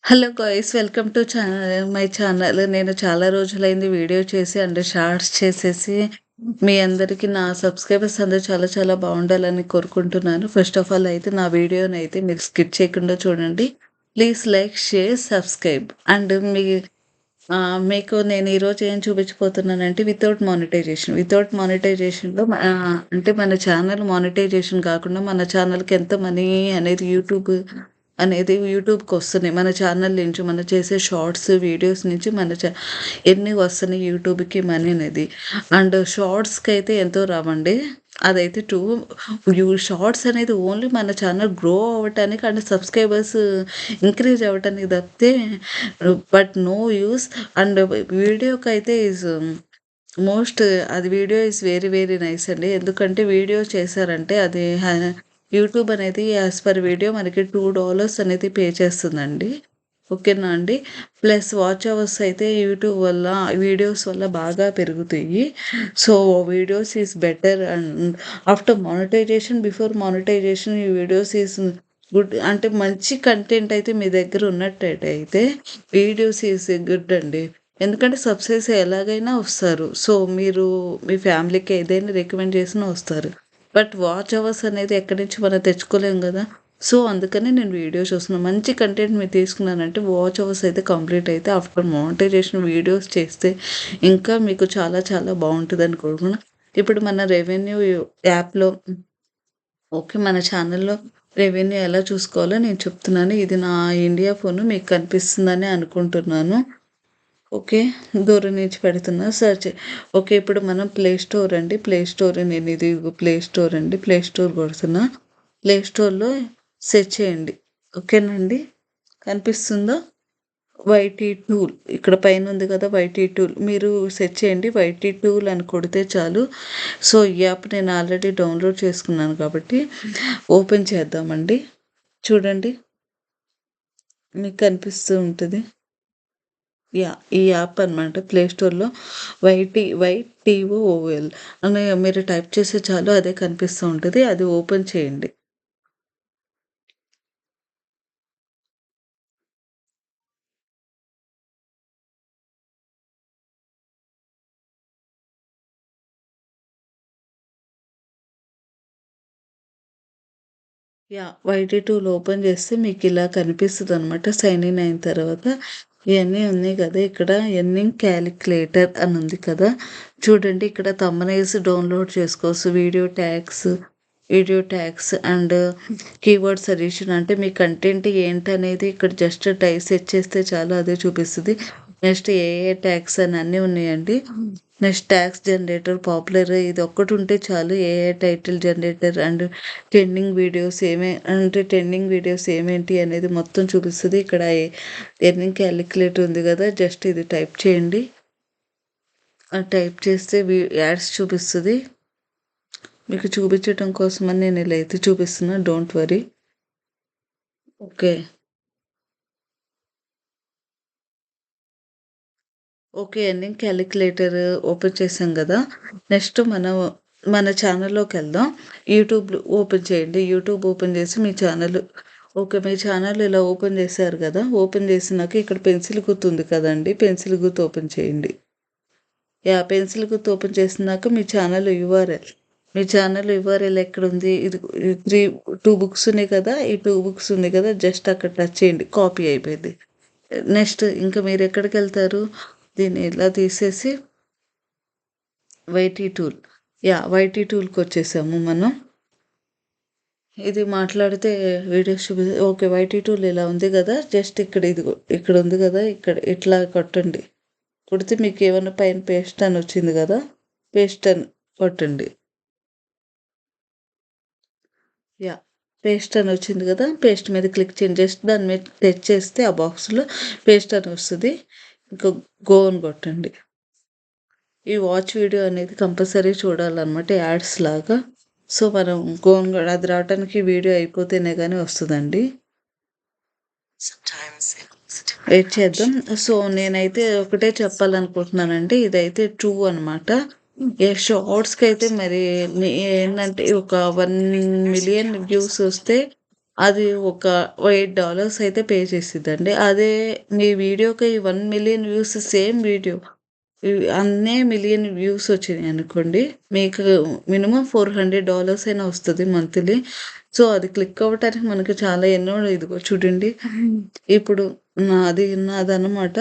Hello guys, welcome to my channel. నేను చాలా రోజులైంది వీడియో చేసి అండ్ షార్ట్స్ చేసేసి మీ అందరికీ నా సబ్స్క్రైబర్స్ అందరూ చాలా చాలా బాగుండాలని కోరుకుంటున్నాను. ఫస్ట్ ఆఫ్ ఆల్ అయితే నా వీడియోని అయితే మీరు స్కిప్ చేయకుండా చూడండి. Please like, share, subscribe. And మీకు నేను ఈరోజు ఏం చూపించబోతున్నానంటే వితౌట్ మానిటైజేషన్లో అంటే మన ఛానల్ మానిటైజేషన్ కాకుండా మన ఛానల్కి ఎంత మనీ అనేది యూట్యూబ్కి వస్తున్నాయి. మన ఛానల్ నుంచి మనం చేసే షార్ట్స్ వీడియోస్ నుంచి ఎన్ని వస్తున్నాయి యూట్యూబ్కి మనీ అనేది. అండ్ షార్ట్స్కి అయితే ఎంతో రావండి. అదైతే షార్ట్స్ అనేది ఓన్లీ మన ఛానల్ గ్రో అవ్వటానికి అండ్ సబ్స్క్రైబర్స్ ఇంక్రీజ్ అవ్వటానికి తప్పితే బట్ నో యూస్. అండ్ వీడియోకి అయితే video is very very nice అండి. ఎందుకంటే వీడియో చేశారంటే అది యూట్యూబ్ అనేది యాజ్ పర్ వీడియో మనకి $2 అనేది పే చేస్తుందండి. ఓకేనా అండి. ప్లస్ వాచ్ అవర్స్ అయితే యూట్యూబ్ వల్ల వీడియోస్ వల్ల బాగా పెరుగుతాయి. So videos is better. And after before monetization ఈ వీడియోస్ ఈజ్ గుడ్. అంటే మంచి కంటెంట్ అయితే మీ దగ్గర ఉన్నట్టయితే వీడియోస్ ఈజ్ గుడ్ అండి. ఎందుకంటే సబ్స్క్రైబర్స్ ఎలాగైనా వస్తారు. సో మీరు మీ ఫ్యామిలీకి ఏదైనా రికమెండ్ చేసినా వస్తారు. బట్ వాచ్ అవర్స్ అనేది ఎక్కడి నుంచి మనం తెచ్చుకోలేం కదా. సో అందుకని నేను వీడియో చూస్తున్నాను. మంచి కంటెంట్ మీరు తీసుకున్నానంటే వాచ్ అవర్స్ అయితే కంప్లీట్ అయితే ఆఫ్టర్ మానిటైజేషన్ వీడియోస్ చేస్తే ఇంకా మీకు చాలా చాలా బాగుంటుంది అనుకుంటున్నాను. ఇప్పుడు మన రెవెన్యూ యాప్లో మన ఛానల్లో రెవెన్యూ ఎలా చూసుకోవాలో నేను చెప్తున్నాను. ఇది నా ఇండియా ఫోన్, మీకు కనిపిస్తుందని అనుకుంటున్నాను. ఓకే, దూరం నుంచి పెడుతున్నా సెర్చ్. ఓకే, ఇప్పుడు మనం ప్లే స్టోర్ అండి. నేను ఇది ప్లే స్టోర్ కొడుతున్నా. ప్లే స్టోర్లో సెర్చ్ చేయండి. ఓకేనండి, కనిపిస్తుందో వైటీ టూల్ ఇక్కడ పైన ఉంది కదా, వైటీ టూల్ మీరు సెర్చ్ చేయండి. వైటీ టూల్ అని కొడితే చాలు. సో ఈ యాప్ నేను ఆల్రెడీ డౌన్లోడ్ చేసుకున్నాను కాబట్టి ఓపెన్ చేద్దామండి. చూడండి, మీకు కనిపిస్తూ ఉంటుంది. ఈ యాప్ అనమాట. ప్లే స్టోర్లో YTOOL అని మీరు టైప్ చేస్తే చాలు అదే కనిపిస్తూ ఉంటుంది. అది ఓపెన్ చేయండి. వైటీ టూల్ ఓపెన్ చేస్తే మీకు ఇలా కనిపిస్తుంది అనమాట. సైన్ ఇన్ అయిన తర్వాత ఇవన్నీ ఉన్నాయి కదా, ఇక్కడ ఎర్నింగ్ క్యాలిక్యులేటర్ అని ఉంది కదా. చూడండి, ఇక్కడ థంబ్నెయిల్స్ డౌన్లోడ్ చేసుకోవచ్చు. Video tags and keyword suggestion. అంటే మీ కంటెంట్ ఏంటనేది ఇక్కడ జస్ట్ సెట్ చేస్తే చాలు అదే చూపిస్తుంది. నెక్స్ట్ ఏఏ ట్యాగ్స్ అని అన్నీ ఉన్నాయండి. నెక్స్ట్ ట్యాగ్స్ జనరేటర్ పాపులర్, ఇది ఒక్కటి ఉంటే చాలు. AI title generator and trending videos ఏమేంటి అనేది మొత్తం చూపిస్తుంది. ఇక్కడ ఎర్నింగ్ క్యాలిక్యులేటర్ ఉంది కదా, జస్ట్ ఇది టైప్ చేయండి. టైప్ చేస్తే యాడ్స్ చూపిస్తుంది. మీకు చూపించడం కోసమని నేను ఇలా అయితే చూపిస్తున్నా, don't worry. Okay earning calculator open చేసాం కదా. నెక్స్ట్ మన ఛానల్లోకి వెళ్దాం. యూట్యూబ్ ఓపెన్ చేయండి. యూట్యూబ్ ఓపెన్ చేసి మీ ఛానల్ ఇలా ఓపెన్ చేశారు కదా. ఓపెన్ చేసినాక ఇక్కడ పెన్సిల్ గుర్తు ఉంది కదండి, పెన్సిల్ గుర్తు ఓపెన్ చేయండి. పెన్సిల్ గుర్తు ఓపెన్ చేసినాక మీ ఛానల్ యూఆర్ఎల్ ఎక్కడ ఉంది? ఇది 2 బుక్స్ ఉన్నాయి కదా, ఈ 2 బుక్స్ ఉన్నాయి కదా, జస్ట్ అక్కడ టచ్ చేయండి, కాపీ అయిపోయింది. నెక్స్ట్ ఇంకా మీరు ఎక్కడికి వెళ్తారు? దీన్ని ఇలా తీసేసి వైటీ టూల్కి వచ్చేసాము మనం. ఇది మాట్లాడితే వీడియోస్ ఓకే, వైటీ టూల్ ఇలా ఉంది కదా, జస్ట్ ఇక్కడ ఉంది కదా, ఇక్కడ ఇట్లా కొట్టండి. కొడితే మీకు ఏమైనా పైన పేస్ట్ అని వచ్చింది కదా, పేస్ట్ అని కొట్టండి. పేస్ట్ అని వచ్చింది కదా, పేస్ట్ మీద క్లిక్ చేయండి. జస్ట్ దాని మీద టచ్ చేస్తే ఆ బాక్స్లో పేస్ట్ అని వస్తుంది. ఇంకా గో అని కొట్టండి. ఈ వాచ్ వీడియో అనేది కంపల్సరీ చూడాలన్నమాట, యాడ్స్ లాగా. సో మనం అది రావడానికి వీడియో అయిపోతేనే కానీ వస్తుందండి. వెయిట్ చేద్దాం. సో నేనైతే ఒకటే చెప్పాలనుకుంటున్నానండి, ఇదైతే ట్రూ అనమాట. షార్ట్స్కి అయితే మరి ఏంటంటే ఒక 1 మిలియన్ వ్యూస్ వస్తే అది ఒక $8 అయితే పే చేసిద్దండి. అదే మీ వీడియోకి 1,000,000 వ్యూస్ సేమ్ వీడియో అన్నే మిలియన్ వ్యూస్ వచ్చినాయనుకోండి, మీకు మినిమమ్ $400 అయినా వస్తది మంత్లీ. సో, అది క్లిక్ అవ్వటానికి మనకి చాలా ఎన్నో ఇదిగో చూడండి. ఇప్పుడు నాదనమాట.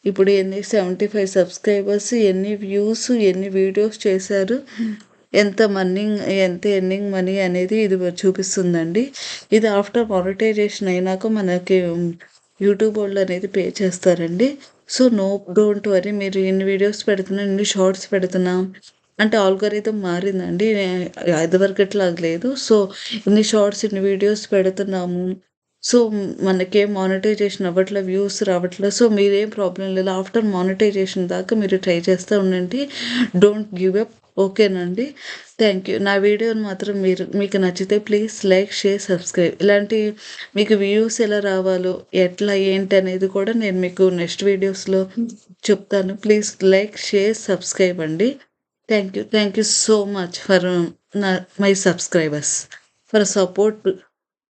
ఇప్పుడు 75 సబ్స్క్రైబర్స్, ఎన్ని వ్యూస్, ఎన్ని వీడియోస్ చేశారు, ఎంత ఎర్నింగ్ మనీ అనేది ఇది చూపిస్తుందండి. ఇది ఆఫ్టర్ మానిటైజేషన్ అయినాక మనకి యూట్యూబ్ వోళ్ళనేది పే చేస్తారండి. So, don't worry. మీరు ఇన్ని వీడియోస్ పెడుతున్నా, ఇన్ని షార్ట్స్ పెడుతున్నా అంటే ఆల్గోరిథం మారిందండి. ఇదివరకట్లాగా లేదు. సో, ఇన్ని షార్ట్స్, ఇన్ని వీడియోస్ పెడుతున్నాము. సో, మనకేం మానిటైజేషన్ అవ్వట్లే, వ్యూస్ రావట్లే. సో, మీరేం ప్రాబ్లమ్ లేదు. ఆఫ్టర్ మానిటైజేషన్ దాకా మీరు ట్రై చేస్తూ ఉండండి. Don't give up. ఓకేనండి. Thank you. నా వీడియోని మాత్రం మీకు నచ్చితే ప్లీజ్ లైక్, షేర్, సబ్స్క్రైబ్. ఇలాంటి మీకు వ్యూస్ ఎలా రావాలో, ఎట్లా ఏంటి అనేది కూడా నేను మీకు నెక్స్ట్ వీడియోస్‌లో చెప్తాను. ప్లీజ్ లైక్, షేర్, సబ్స్క్రైబ్ అండి. Thank you. Thank you so much for my subscribers for support.